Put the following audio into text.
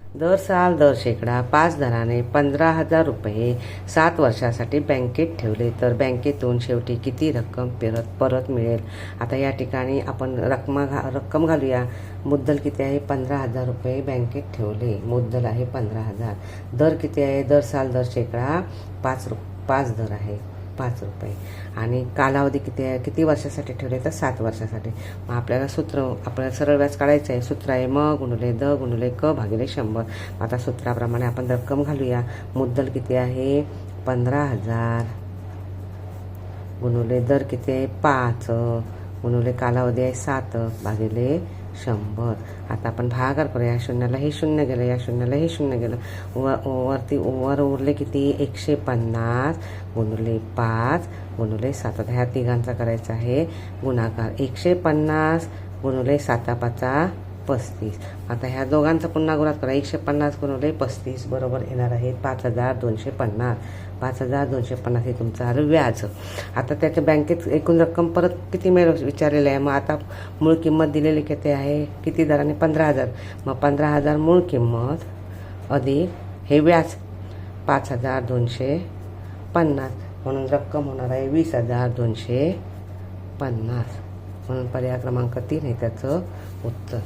दर साल दर शेकडा 5 दराने 15,000 रुपये 7 वर्षासाठी बँकेत ठेवले तर बँकेतून शेवटी किती रक्कम परत मिळेल? आता या ठिकाणी आपण रक्कम घालूया. मुद्दल किती आहे? 15,000 रुपये बँकेत ठेवले. मुद्दल आहे 15,000. दर किती आहे? दर साल दर शेकडा 5 दर आहे 5 रुपये. आणि कालावधी किती आहे? किती वर्षासाठी ठेवले? तर 7 वर्षासाठी. मग आपल्याला आपल्याला सरळ व्याज काढायचं आहे. सूत्र आहे म गुणिले द गुणिले क भागिले 100. आता सूत्राप्रमाणे आपण रक्कम घालूया. मुद्दल किती आहे? 15,000 गुणिले दर किती आहे? 5 गुणिले कालावधी आहे 7 भागिले 100. आता आपण भागाकार करूया. शून्याला हे शून्य गेलं, या शून्याला हे शून्य गेलं. वर उरले किती? 150 गुणिले 5 गुणिले 7. ह्या तिघांचा करायचा आहे गुणाकार. 150 गुणिले 7 35. आता ह्या दोघांचा पुन्हा गुणाकार करा. 150 गुणिले 35 बरोबर येणार आहे 5,250. 5,250 हे तुमचं आलं व्याज. आता त्याच्या बँकेत एकूण रक्कम परत किती मिळेल विचारलेलं आहे. मग आता मूळ किंमत दिलेली किती आहे? किती दराने? 15,000. मग 15,000 मूळ किंमत अधिक हे व्याज 5,250 म्हणून रक्कम होणार आहे 20,250. म्हणून पर्याय क्रमांक 3 हे त्याचं उत्तर.